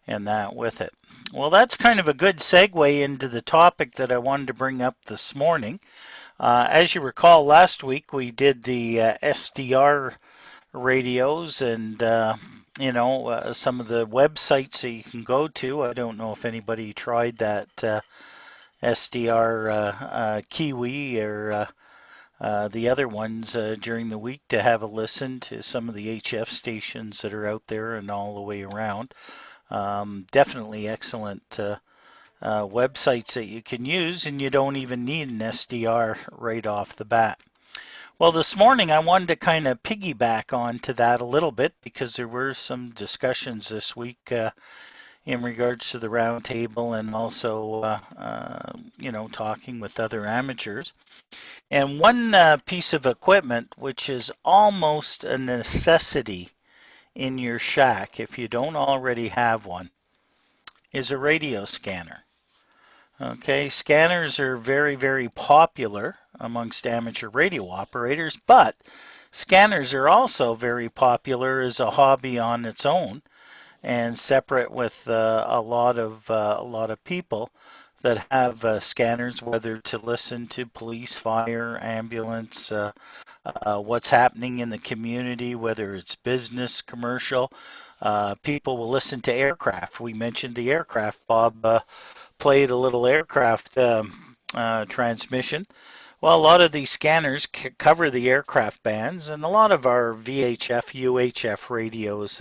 and that with it. Well, that's kind of a good segue into the topic that I wanted to bring up this morning. As you recall, last week we did the SDR radios and some of the websites that you can go to. I don't know if anybody tried that SDR Kiwi or the other ones during the week to have a listen to some of the HF stations that are out there and all the way around. Definitely excellent websites that you can use, and you don't even need an SDR right off the bat. Well, this morning I wanted to kind of piggyback on to that a little bit because there were some discussions this week in regards to the roundtable and also, talking with other amateurs. And one piece of equipment which is almost a necessity in your shack, if you don't already have one, is a radio scanner. Okay, scanners are very, very popular amongst amateur radio operators, but scanners are also very popular as a hobby on its own and separate with a lot of people that have scanners, whether to listen to police, fire, ambulance, what's happening in the community, whether it's business, commercial. People will listen to aircraft. We mentioned the aircraft. Bob played a little aircraft transmission. Well, a lot of these scanners cover the aircraft bands, and a lot of our VHF, UHF radios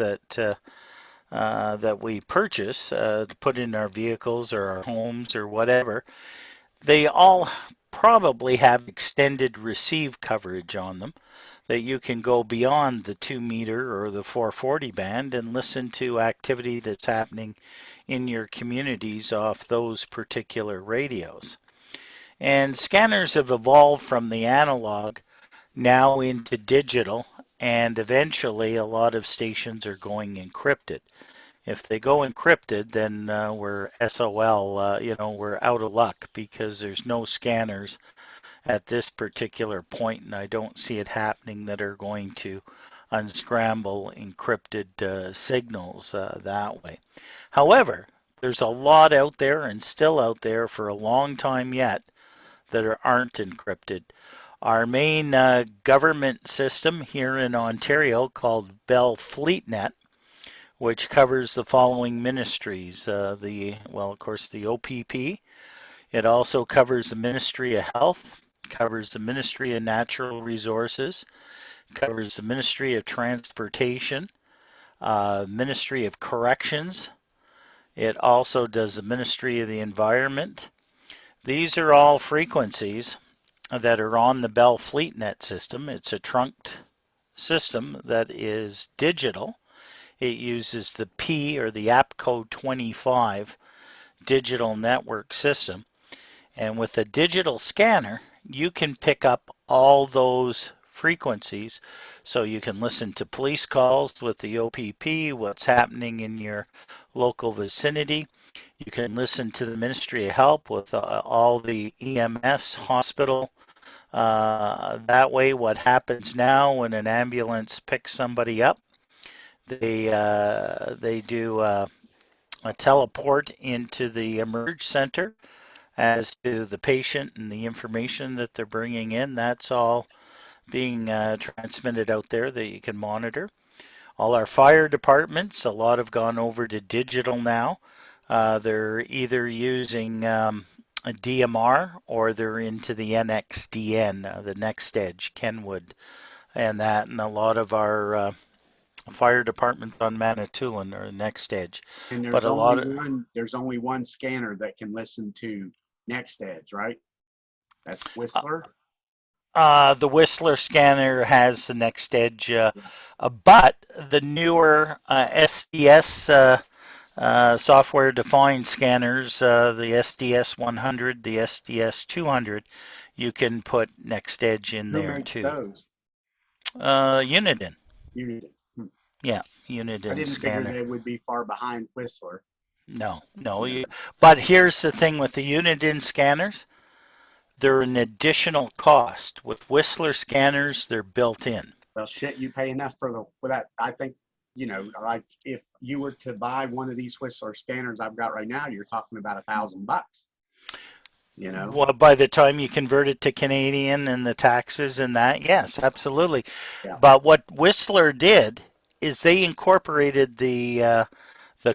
that we purchase to put in our vehicles or our homes or whatever, they all probably have extended receive coverage on them that you can go beyond the 2 meter or the 440 band and listen to activity that's happening in your communities off those particular radios. And scanners have evolved from the analog now into digital, and eventually a lot of stations are going encrypted. If they go encrypted, then we're SOL, we're out of luck because there's no scanners at this particular point, and I don't see it happening that are going to unscramble encrypted signals that way. However, there's a lot out there and still out there for a long time yet that aren't encrypted. Our main government system here in Ontario called Bell FleetNet, which covers the following ministries. Of course, the OPP. It also covers the Ministry of Health, covers the Ministry of Natural Resources, covers the Ministry of Transportation, Ministry of Corrections. It also does the Ministry of the Environment. These are all frequencies that are on the Bell FleetNet system. It's a trunked system that is digital. It uses the P or the APCO 25 digital network system. And with a digital scanner, you can pick up all those frequencies. So you can listen to police calls with the OPP, what's happening in your local vicinity. You can listen to the Ministry of Health with all the EMS hospital. That way, what happens now when an ambulance picks somebody up, they do a teleport into the emerge center as to the patient and the information that they're bringing in. That's all being transmitted out there that you can monitor. All our fire departments, a lot have gone over to digital now. They're either using a DMR or they're into the NXDN, the Next Edge, Kenwood, and that. And a lot of our fire departments on Manitoulin are Next Edge. And But a lot of there's only one scanner that can listen to Next Edge, right? That's Whistler. The Whistler scanner has the Next Edge, but the newer SDS software-defined scanners, the SDS 100, the SDS 200, you can put Next Edge in Who there makes too. those? Uniden. Uniden. Yeah, I Uniden didn't figure scanner. they would be far behind Whistler. No, no. Yeah. But here's the thing with the Uniden scanners. They're an additional cost. With Whistler scanners, they're built in. Well, shit, you pay enough for that. I think like if you were to buy one of these Whistler scanners I've got right now, you're talking about $1,000. Well, by the time you convert it to Canadian and the taxes and that, yes, absolutely. Yeah. But what Whistler did is they incorporated the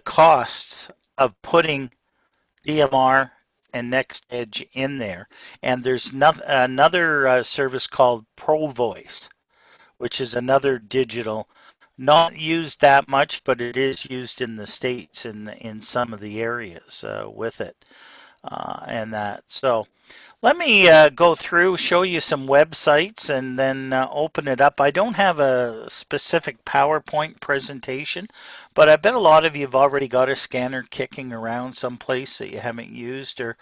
costs of putting DMR and NextEdge in there. And there's another service called ProVoice, which is another digital, not used that much, but it is used in the States in some of the areas with it and that. So let me go through, show you some websites, and then open it up. I don't have a specific PowerPoint presentation, but I bet a lot of you have already got a scanner kicking around someplace that you haven't used or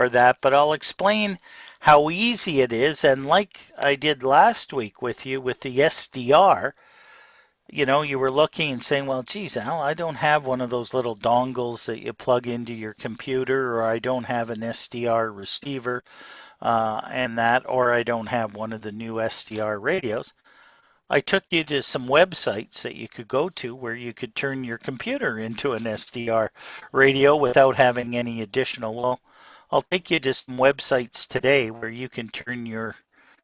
that. But I'll explain how easy it is. And like I did last week with you with the SDR, you were looking and saying, well, geez, Al, I don't have one of those little dongles that you plug into your computer, or I don't have an SDR receiver and that, or I don't have one of the new SDR radios. I took you to some websites that you could go to where you could turn your computer into an SDR radio without having any additional. Well, I'll take you to some websites today where you can turn your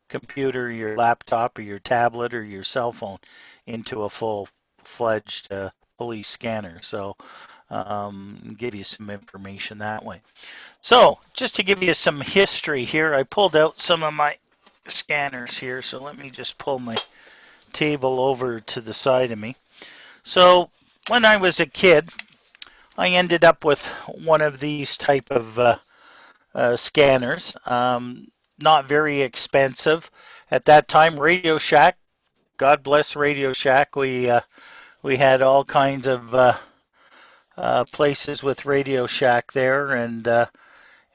computer, your laptop, or your tablet, or your cell phone into a full-fledged police scanner. So give you some information that way. So just to give you some history here, I pulled out some of my scanners here. So let me just pull my table over to the side of me. So when I was a kid, I ended up with one of these type of scanners. Not very expensive. At that time, Radio Shack, God bless Radio Shack, we had all kinds of places with Radio Shack there, and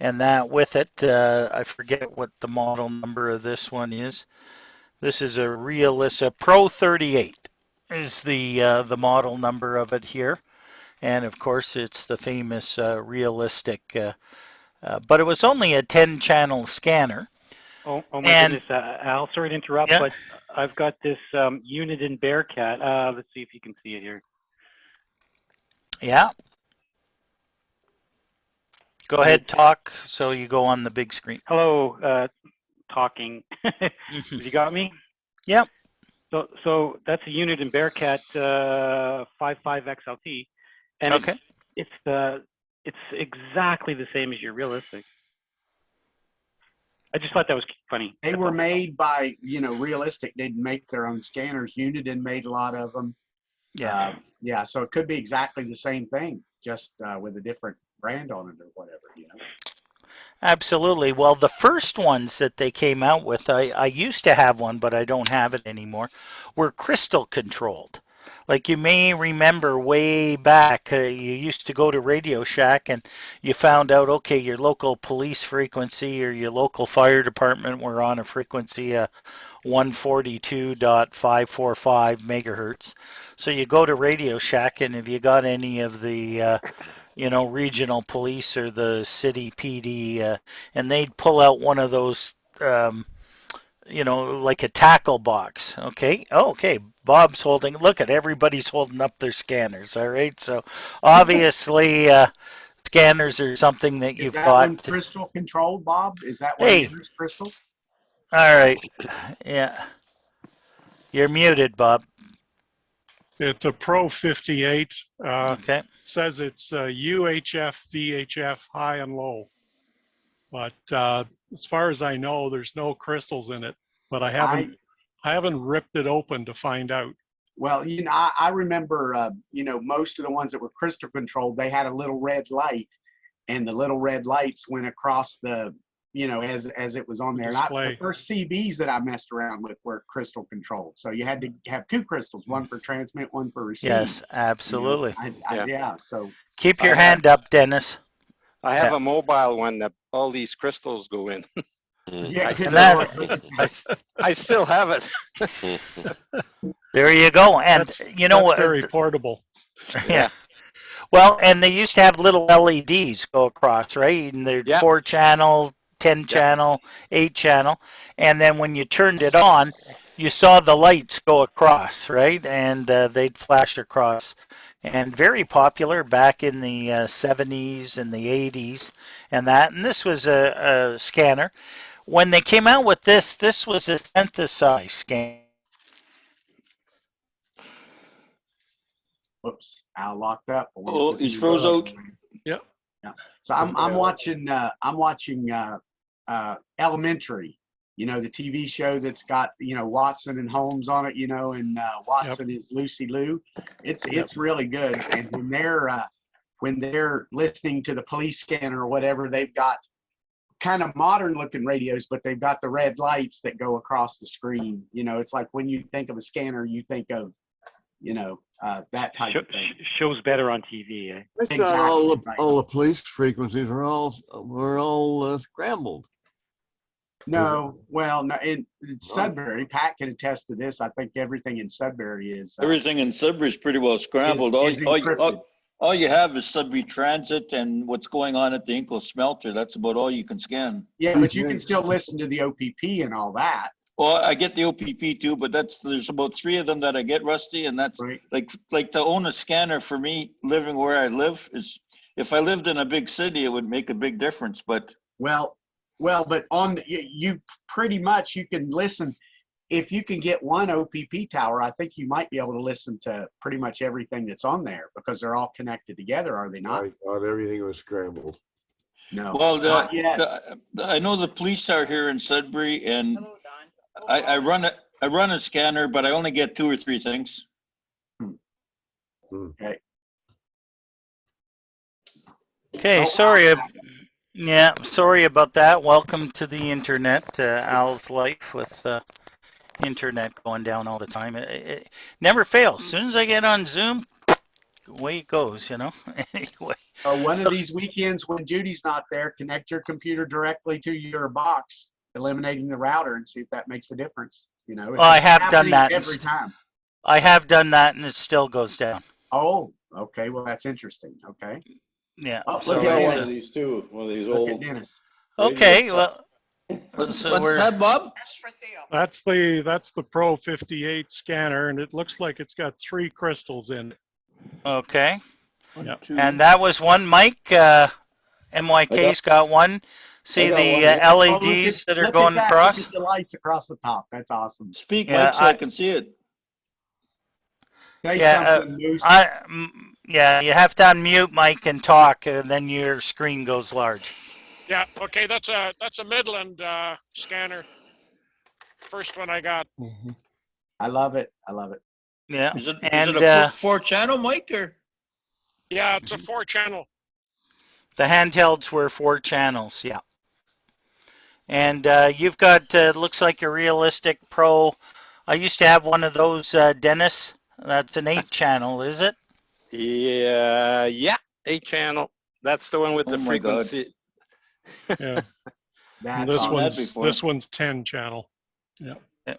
that with it. I forget what the model number of this one is. This is a Pro 38 is the model number of it here, and of course it's the famous Realistic. But it was only a 10-channel scanner. Oh my goodness, Al, sorry to interrupt, yeah. But I've got this unit in Bearcat. Let's see if you can see it here. Yeah. Go ahead, talk, so you go on the big screen. Hello, talking. You got me? Yep. So that's a unit in Bearcat 55XLT, and okay. It's exactly the same as your Realistic. I just thought that was funny. They were made by, Realistic didn't make their own scanners. Uniden made a lot of them. Yeah. Yeah, so it could be exactly the same thing, just with a different brand on it or whatever, Absolutely. Well, the first ones that they came out with, I used to have one, but I don't have it anymore, were crystal controlled. Like you may remember way back, you used to go to Radio Shack and you found out, okay, your local police frequency or your local fire department were on a frequency 142.545 megahertz. So you go to Radio Shack, and if you got any of the regional police or the city PD, and they'd pull out one of those, like a tackle box. Okay. Oh, okay. Bob's holding. Look at everybody's holding up their scanners. All right. So obviously, scanners are something that you've got. Is that one crystal controlled, Bob? Is that one yours, crystal? All right. Yeah. You're muted, Bob. It's a Pro 58. Okay. Says it's UHF, VHF, high and low. But as far as I know, there's no crystals in it. But I haven't ripped it open to find out. Well, I remember, most of the ones that were crystal controlled, they had a little red light, and the little red lights went across the, as it was on there. The first CBs that I messed around with were crystal controlled. So you had to have two crystals, one for transmit, one for receive. Yes, absolutely. Yeah. So keep your hand up, Dennis. I have a mobile one that all these crystals go in. Yeah, I still have it. There you go. And that's what? Very portable. Yeah. Well, and they used to have little LEDs go across, right? And they're 4-channel, 10-channel, 8-channel. And then when you turned it on, you saw the lights go across, right? And they'd flash across. And very popular back in the 70s and the 80s and that. And this was a scanner. When they came out with this was a synthesized scanner. Whoops, Al locked up. I wonder Oh, if he's he froze was. out. Yep. Yeah. So I'm watching Elementary. You know, the TV show that's got, you know, Watson and Holmes on it, you know, and Watson is Lucy Liu. It's really good. And when they're listening to the police scanner or whatever, they've got kind of modern looking radios, but they've got the red lights that go across the screen. You know, it's like when you think of a scanner, you think of, you know, that type of thing. Shows better on TV. Eh? I thought Exactly, right. all the police frequencies were all scrambled. No, well, no, in Sudbury, Pat can attest to this. I think everything in Sudbury is Everything in Sudbury is pretty well scrambled. is encrypted. All you have is Sudbury Transit and what's going on at the Inkle smelter. That's about all you can scan. Yeah, but you can still listen to the OPP and all that. Well, I get the OPP too, but there's about 3 of them that I get, Rusty, and that's Right. like to own a scanner for me living where I live is, if I lived in a big city, it would make a big difference, but Well, but you pretty much, you can listen. If you can get one OPP tower, I think you might be able to listen to pretty much everything that's on there because they're all connected together, are they not? I thought everything was scrambled. No, well, not yet. I know the police are here in Sudbury, and I run a scanner, but I only get 2 or 3 things. Okay. Okay, Oh, sorry. Yeah, sorry about that. Welcome to the internet, Al's life with internet going down all the time. It never fails. As soon as I get on Zoom, away it goes, you know. Anyway. One of these weekends when Judy's not there, connect your computer directly to your box, eliminating the router, and see if that makes a difference. You know, Well, I have done happening that. every time. I have done that, and it still goes down. Oh, okay. Well, that's interesting. Okay. Yeah. Oh, so look at it's, Dennis. These two, one of these Look at old. Dennis. okay, well, What's so we're that, Bob? That's the Pro 58 scanner, and it looks like it's got 3 crystals in it. okay. Yep. 2. And that was one, Mike. MYK's got one. See got the one. Oh, look LEDs at- that are look at going that. across? Look at the lights across the top. That's awesome. Speak, Yeah, Mike, so I can see it. Say Yeah, something, Moose. Yeah, you have to unmute Mike and talk, and then your screen goes large. Yeah, okay, that's a Midland scanner. First one I got. Mhm. I love it. I love it. Yeah, Is it and a 4-channel, Mike, or? Yeah, it's a 4-channel. the handhelds were 4 channels. Yeah, and you've got looks like a Realistic Pro. I used to have one of those, Dennis. That's an 8-channel, is it? Yeah, 8-channel. That's the one with the Oh my God. frequency. Yeah. That's And this awesome. one's- one's 10 channel. Yeah. Yeah.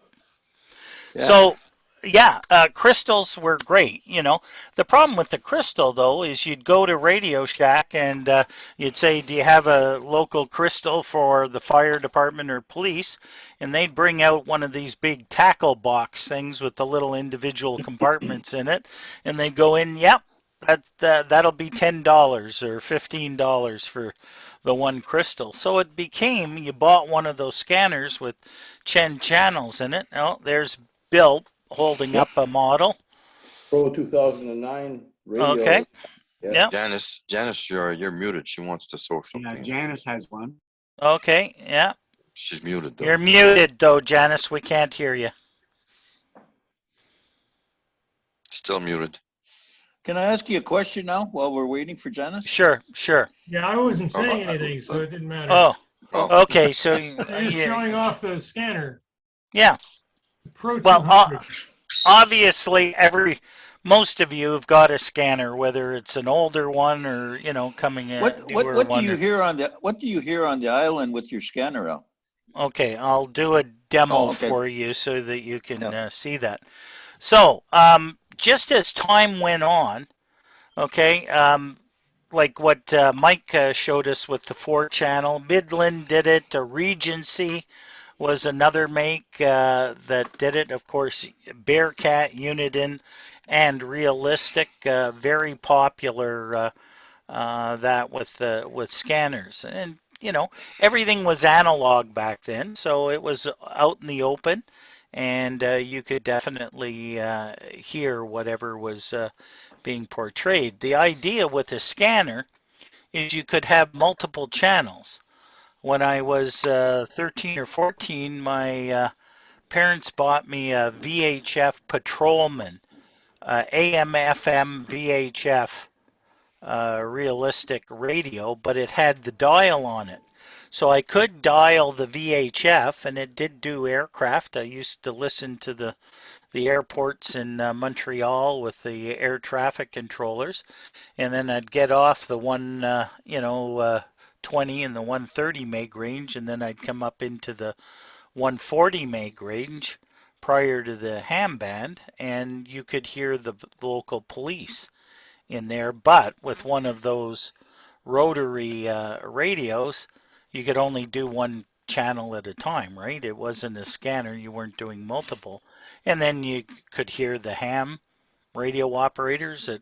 So, yeah, crystals were great. You know, the problem with the crystal though is you'd go to Radio Shack and you'd say, "Do you have a local crystal for the fire department or police?" And they'd bring out one of these big tackle box things with the little individual compartments in it, and they'd go in, "Yep, that'll be $10 or $15 for the one crystal." So it became you bought one of those scanners with 10 channels in it. Oh, there's Bill holding up a model. Pro 2009 radio. Okay. Yeah. Yeah. Janice, you're muted. She wants to say Yeah, something. Janice has one. Okay. Yeah. She's muted though. You're muted though, Janice. We can't hear you. Still muted. Can I ask you a question now while we're waiting for Janice? Sure. Sure. Yeah, I wasn't Oh, saying anything, so it didn't matter. Oh. Oh, Okay. So. I'm just showing off the scanner. Yeah. Pro Well, 200. Obviously, most of you have got a scanner, whether it's an older one or coming in. What do you hear on the island with your scanner out? Okay, I'll do a demo Oh, okay. for you so that you can Yeah. see that. So, just as time went on, okay, like what Mike showed us with the 4-channel, Midland did it, Regency was another make that did it. Of course, Bearcat, Uniden, and Realistic, very popular. That with scanners, and everything was analog back then, so it was out in the open, and you could definitely hear whatever was being portrayed. The idea with a scanner is you could have multiple channels. When I was 13 or 14, my parents bought me a VHF Patrolman, AM/FM VHF realistic radio, but it had the dial on it. So I could dial the VHF, and it did do aircraft. I used to listen to the airports in Montreal with the air traffic controllers, and then I'd get off the 20 and the 130 meg range, and then I'd come up into the 140 meg range prior to the ham band, and you could hear the local police in there. But with one of those rotary radios, you could only do one channel at a time, right? It wasn't a scanner. You weren't doing multiple. And then you could hear the ham radio operators at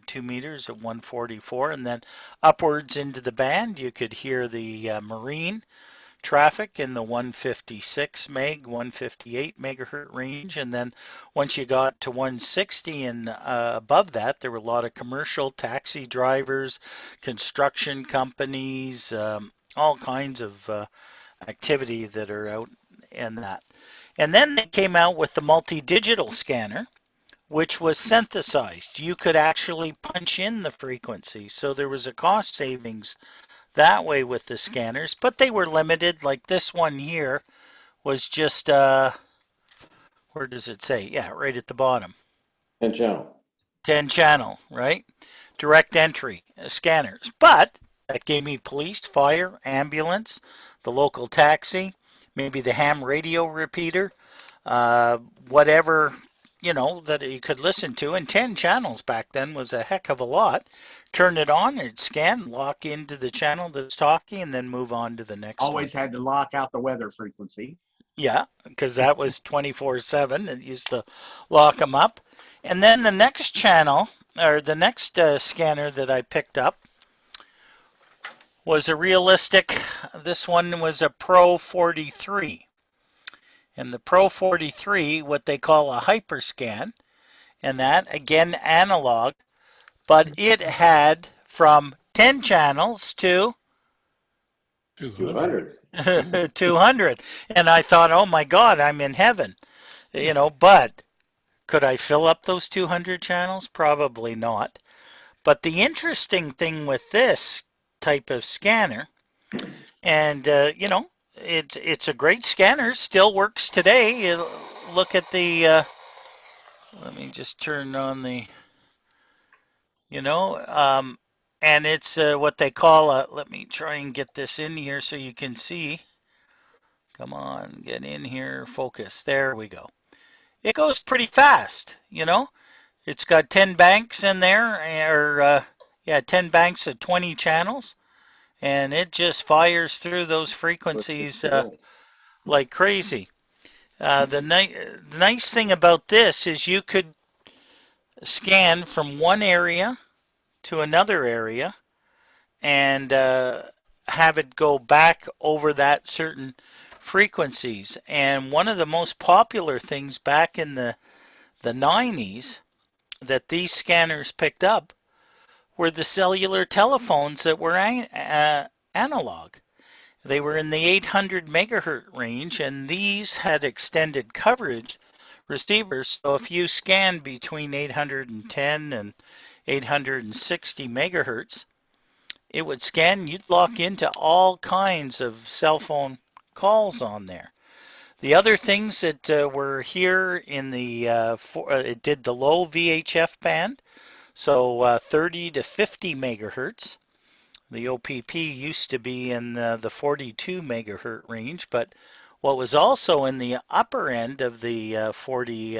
2 meters at 144, and then upwards into the band you could hear the marine traffic in the 156 meg, 158 megahertz range, and then once you got to 160 and above that, there were a lot of commercial taxi drivers, construction companies, all kinds of activity that are out in that. And then they came out with the multi-digital scanner, which was synthesized. You could actually punch in the frequency, so there was a cost savings that way with the scanners, but they were limited. Like this one here was just, where does it say? Yeah, right at the bottom. 10 channel. 10 channel, right? Direct entry scanners. But that gave me police, fire, ambulance, the local taxi, maybe the ham radio repeater, whatever, that you could listen to. And 10 channels back then was a heck of a lot. Turn it on, it'd scan, lock into the channel that's talking, and then move on to the next Always one. had to lock out the weather frequency. Yeah, because that was 24/7. It used to lock them up. And then the next channel, or the next scanner that I picked up was a Realistic. This one was a Pro 43. And the Pro 43, what they call a hyperscan, and that, again, analog, but it had from 10 channels to 200. 200. And I thought, oh my God, I'm in heaven. But could I fill up those 200 channels? Probably not. But the interesting thing with this type of scanner, and it's a great scanner, still works today. You look at the, let me just turn on the, and it's what they call a, let me try and get this in here so you can see. Come on, get in here, focus. There we go. It goes pretty fast, It's got 10 banks in there, or 10 banks of 20 channels, and it just fires through those frequencies like crazy. The nice thing about this is you could scan from one area to another area and have it go back over that certain frequencies. And one of the most popular things back in the 90s that these scanners picked up were the cellular telephones that were analog. They were in the 800 megahertz range, and these had extended coverage receivers. So if you scanned between 810 and 860 megahertz, it would scan, you'd lock into all kinds of cell phone calls on there. The other things that were here in the, it did the low VHF band, so 30 to 50 megahertz. The OPP used to be in the 42 megahertz range, but what was also in the upper end of the 40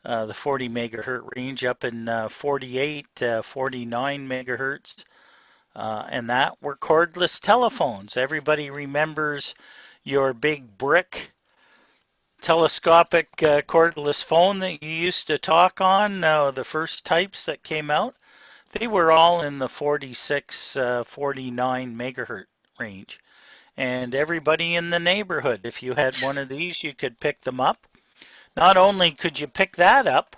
megahertz range, up in 48, 49 megahertz, and that were cordless telephones. Everybody remembers, your big brick telescopic cordless phone that you used to talk on, the first types that came out, they were all in the 46, 49 megahertz range. And everybody in the neighborhood, if you had one of these, you could pick them up. Not only could you pick that up,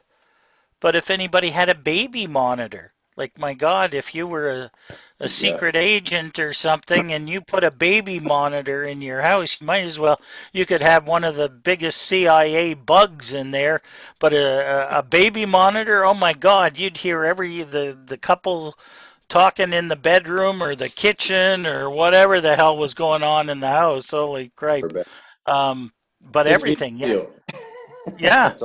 but if anybody had a baby monitor, like my God, if you were a secret agent or something and you put a baby monitor in your house, you might as well, you could have one of the biggest CIA bugs in there, but a baby monitor, oh my God, you'd hear the couple talking in the bedroom or the kitchen or whatever the hell was going on in the house. Holy cripe. But everything, yeah. Yeah.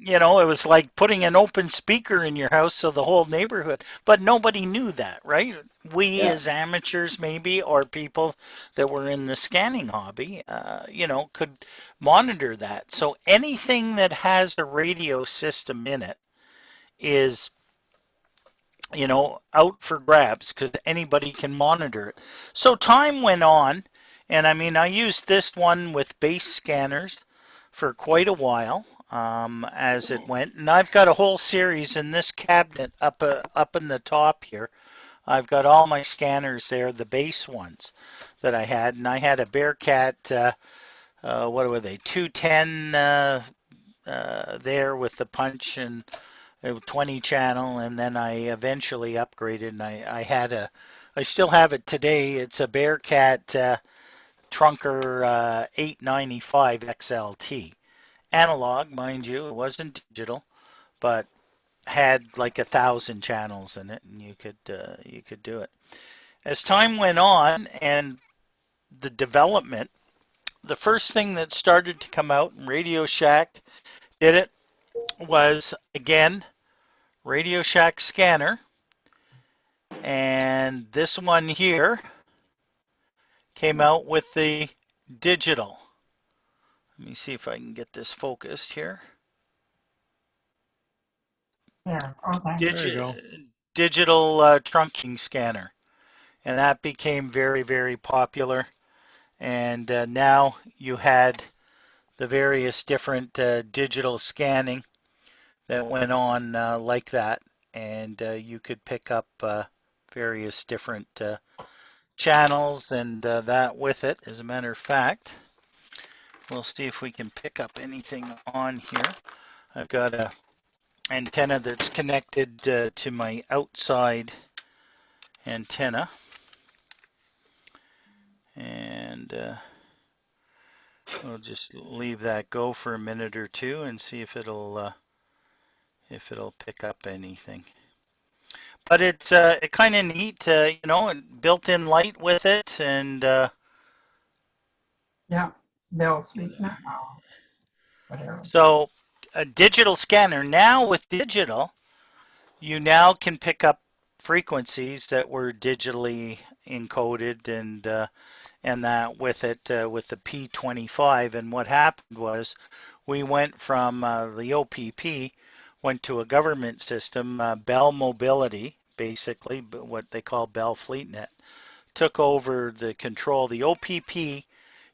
You know, it was like putting an open speaker in your house so the whole neighborhood, but nobody knew that, right? We as amateurs maybe, or people that were in the scanning hobby, you know, could monitor that. So anything that has a radio system in it is, you know, out for grabs because anybody can monitor it. So time went on, and I mean, I used this one with base scanners for quite a while as it went, and I've got a whole series in this cabinet up in the top here. I've got all my scanners there, the base ones that I had, and I had a Bearcat, what were they, 210 there with the punch and 20 channel, and then I eventually upgraded, and I still have it today. It's a Bearcat Trunker 895 XLT. Analog, mind you, it wasn't digital, but had like 1,000 channels in it, and you could do it. As time went on and the development, the first thing that started to come out, and Radio Shack did it, was again Radio Shack scanner, and this one here came out with the digital. Let me see if I can get this focused here. There, okay. There you go. Digital trunking scanner, and that became very, very popular. And now you had the various different digital scanning that went on like that, and you could pick up various different channels and that with it. As a matter of fact, we'll see if we can pick up anything on here. I've got a antenna that's connected to my outside antenna, and we'll just leave that go for a minute or two and see if it'll pick up anything. But it's kind of neat, you know, built-in light with it, and Yeah, Bell Fleet now. Whatever. So a digital scanner. Now with digital, you now can pick up frequencies that were digitally encoded and that with it with the P25. And what happened was we went from the OPP went to a government system, Bell Mobility, basically, what they call Bell FleetNet, took over the control. The OPP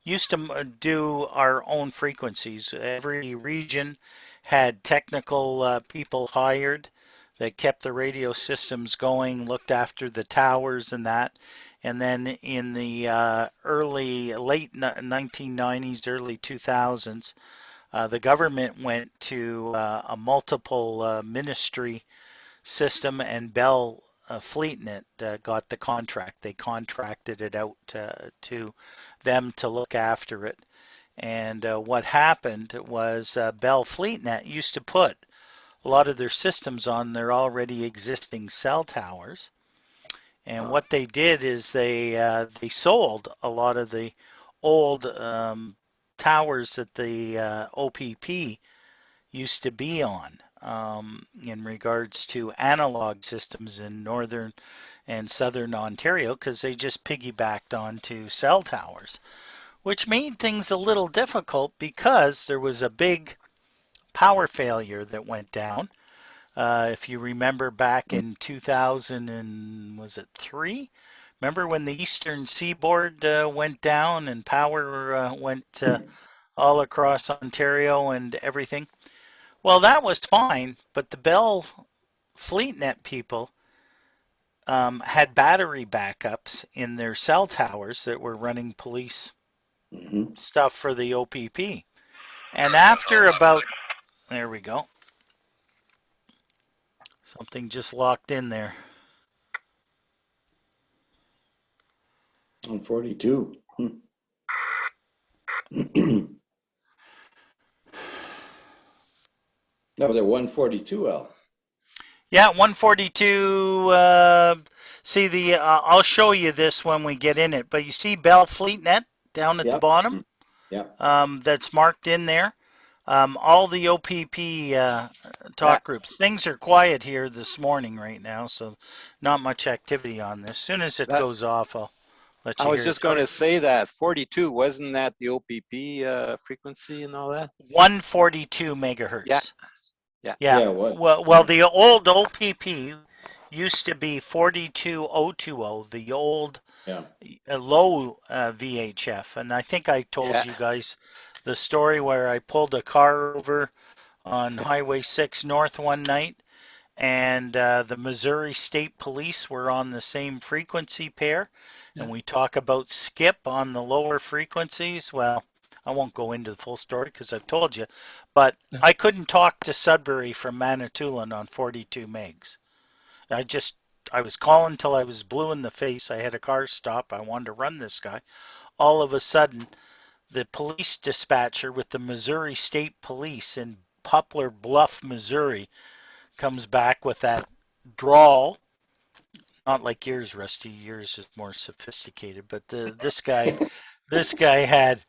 used to do our own frequencies. Every region had technical people hired that kept the radio systems going, looked after the towers and that. And then in the late 1990s, early 2000s, the government went to a multiple ministry system, and Bell FleetNet got the contract. They contracted it out to them to look after it. And what happened was Bell FleetNet used to put a lot of their systems on their already existing cell towers. And what they did is they sold a lot of the old towers that the OPP used to be on in regards to analog systems in northern and southern Ontario, because they just piggybacked onto cell towers, which made things a little difficult because there was a big power failure that went down. If you remember back in 2003, Remember when the Eastern Seaboard went down and power went all across Ontario and everything? Well, that was fine, but the Bell FleetNet people had battery backups in their cell towers that were running police stuff for the OPP. And after about, there we go. Something just locked in there. On 42. That was at 142, Al. Yeah, 142. See I'll show you this when we get in it. But you see Bell FleetNet down at the bottom. Yeah. That's marked in there. All the OPP talk groups. Things are quiet here this morning right now, so not much activity on this. As soon as it goes off, I'll let you I was hear just it. going to say that 42, wasn't that the OPP frequency and all that? 142 megahertz. Yeah. Yeah. What? Well, the old OPP used to be 42020, the old low VHF, and I think I told you guys the story where I pulled a car over on Highway 6 North one night, and the Missouri State Police were on the same frequency pair, and we talk about skip on the lower frequencies. Well, I won't go into the full story because I've told you, but I couldn't talk to Sudbury from Manitoulin on 42 megs. I was calling till I was blue in the face. I had a car stop. I wanted to run this guy. All of a sudden, the police dispatcher with the Missouri State Police in Poplar Bluff, Missouri, comes back with that drawl. Not like yours, Rusty. Yours is more sophisticated. But this guy had,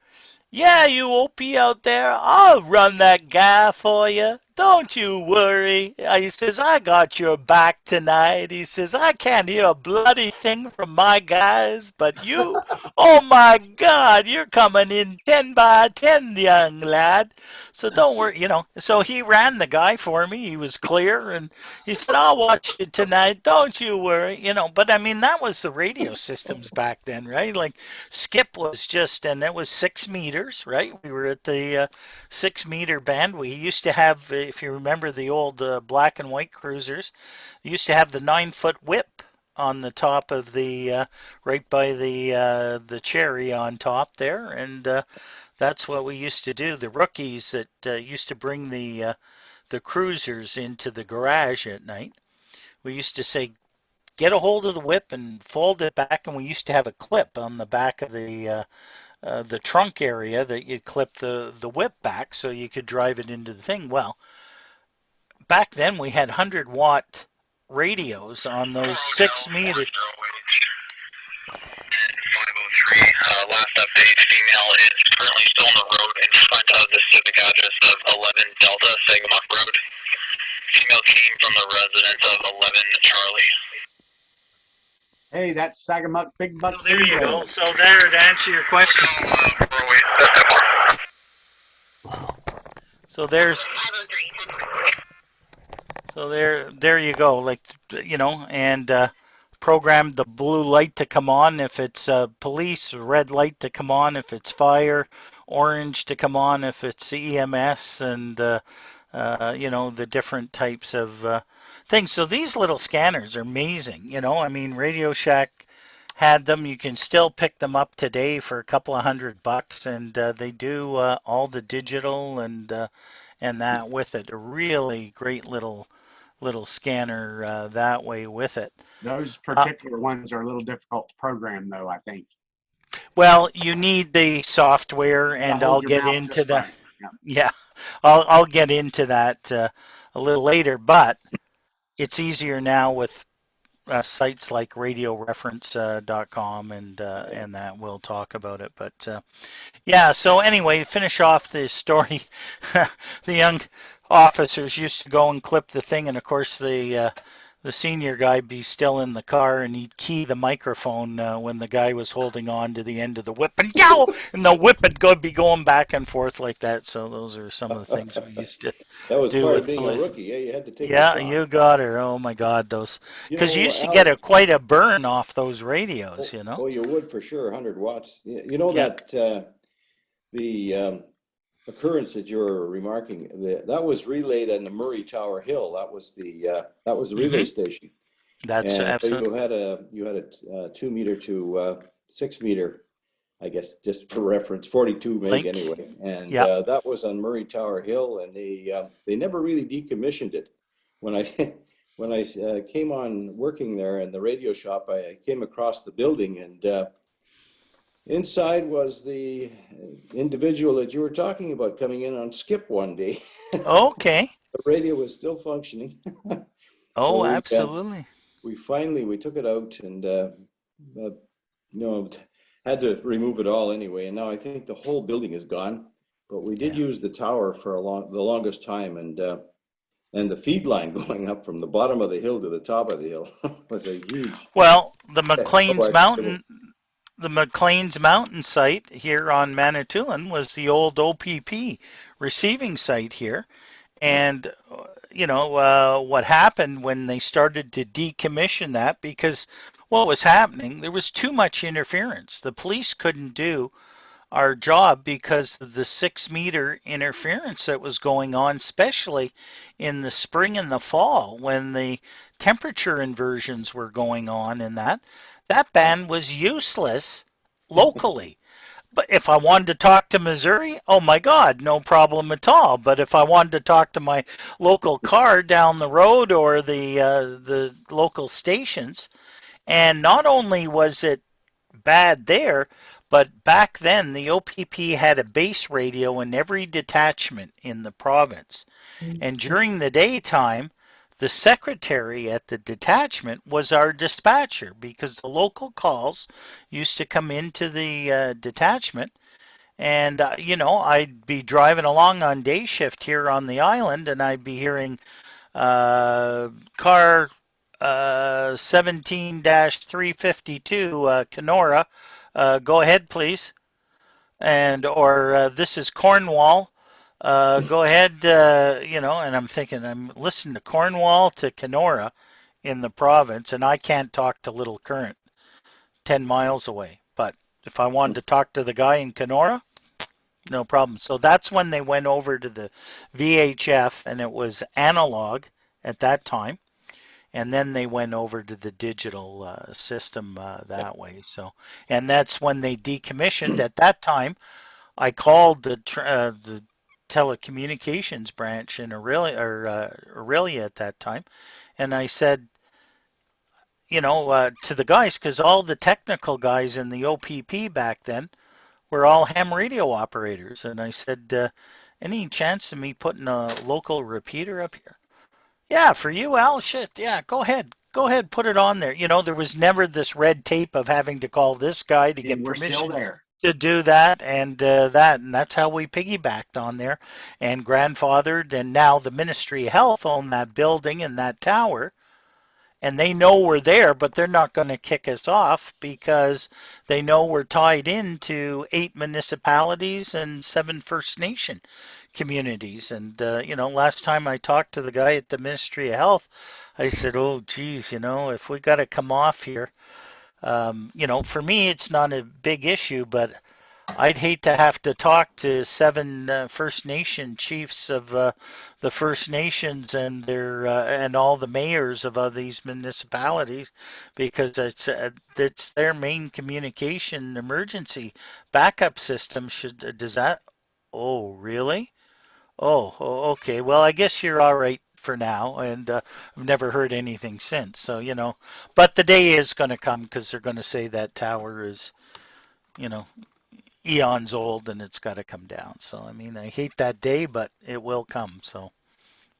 "Yeah, you OP out there, I'll run that guy for you. Don't you worry." He says, "I got your back tonight." He says, "I can't hear a bloody thing from my guys, but you, oh my God, you're coming in 10 by 10, young lad. So don't worry, So he ran the guy for me. He was clear, and he said, "I'll watch you tonight. Don't you worry." But I mean, that was the radio systems back then, right? Like skip was just, and it was 6 meters, right? We were at the 6 meter band. We used to have, if you remember the old black and white cruisers, you used to have the 9-foot whip on the top of the, right by the cherry on top there, and that's what we used to do. The rookies that used to bring the cruisers into the garage at night, we used to say, "Get a hold of the whip and fold it back," and we used to have a clip on the back of the trunk area that you'd clip the whip back so you could drive it into the thing. Well, back then we had 100-watt radios on those 6 meters. 503, last update, female is currently still on the road in front of the civic address of 11 Delta Sagamore Road. Female came from the residence of 11 Charlie. Hey, that's Sagamuk Big Buck. So there you go. So there, to answer your question. So there you go. Like, and program the blue light to come on if it's police, red light to come on if it's fire, orange to come on if it's EMS, and the different types of things. So these little scanners are amazing. I mean, Radio Shack had them. You can still pick them up today for a couple of $100, and they do all the digital and that with it. A really great little scanner that way with it. Those particular ones are a little difficult to program, though, I think. Well, you need the software, and I'll get into that. Right. Yeah, I'll get into that a little later, but it's easier now with sites like radioreference.com and that we'll talk about it. But yeah, so anyway, finish off the story. The young officers used to go and clip the thing, and of course the the senior guy be still in the car and he'd key the microphone when the guy was holding on to the end of the whip and yow, and the whip would be going back and forth like that. So those are some of the things we used to That was do part with of being a police. rookie. Yeah, you had to take the Yeah, shot. you got her. Oh my God, those, You because you know, used to Al, get quite a burn off those radios, you know. Oh, you would for sure, 100 watts. You know Yeah. that the occurrence that you're remarking, that was relayed on the Murray Tower Hill. That was the relay station. That's And absolutely. you had a 2 meter to 6 meter, I guess, just for reference, 42 meg Link. anyway. And Yeah. that was on Murray Tower Hill, and they never really decommissioned it. When I when I came on working there in the radio shop, I came across the building, and inside was the individual that you were talking about coming in on skip one day. Okay. The radio was still functioning. Oh, So absolutely. we took it out and had to remove it all anyway. And now I think the whole building is gone. But we did use the tower for the longest time, and the feed line going up from the bottom of the hill to the top of the hill was a huge. Well, the Maclean's Mountain site here on Manitoulin was the old OPP receiving site here. And, what happened when they started to decommission that, because what was happening, there was too much interference. The police couldn't do our job because of the 6 meter interference that was going on, especially in the spring and the fall when the temperature inversions were going on, and that band was useless locally. But if I wanted to talk to Missouri, oh my God, no problem at all. But if I wanted to talk to my local car down the road or the local stations, and not only was it bad there, but back then the OPP had a base radio in every detachment in the province. And during the daytime, the secretary at the detachment was our dispatcher, because the local calls used to come into the detachment. And, I'd be driving along on day shift here on the island, and I'd be hearing car 17-352, Kenora, go ahead, please. Or this is Cornwall. Go ahead, and I'm thinking, I'm listening to Cornwall to Kenora in the province, and I can't talk to Little Current 10 miles away. But if I wanted to talk to the guy in Kenora, no problem. So that's when they went over to the VHF, and it was analog at that time. And then they went over to the digital system that way. So, and that's when they decommissioned. At that time, I called the telecommunications branch in Aurelia at that time, and I said, to the guys, because all the technical guys in the OPP back then were all ham radio operators, and I said, any chance of me putting a local repeater up here? Yeah, for you, Al? Shit, yeah, go ahead, put it on there. There was never this red tape of having to call this guy to get permission. We're still there. To do that and that's how we piggybacked on there and grandfathered. And now the Ministry of Health own that building and that tower, and they know we're there, but they're not going to kick us off because they know we're tied into 8 municipalities and 7 First Nation communities. And last time I talked to the guy at the Ministry of Health, I said, oh geez, if we got to come off here, for me, it's not a big issue, but I'd hate to have to talk to 7 First Nation chiefs of the First Nations and their and all the mayors of all these municipalities, because it's their main communication emergency backup system. Does that? Oh, really? Oh, okay. Well, I guess you're all right for now, and I've never heard anything since. So, but the day is going to come because they're going to say that tower is, eons old and it's got to come down. So, I mean, I hate that day, but it will come. So,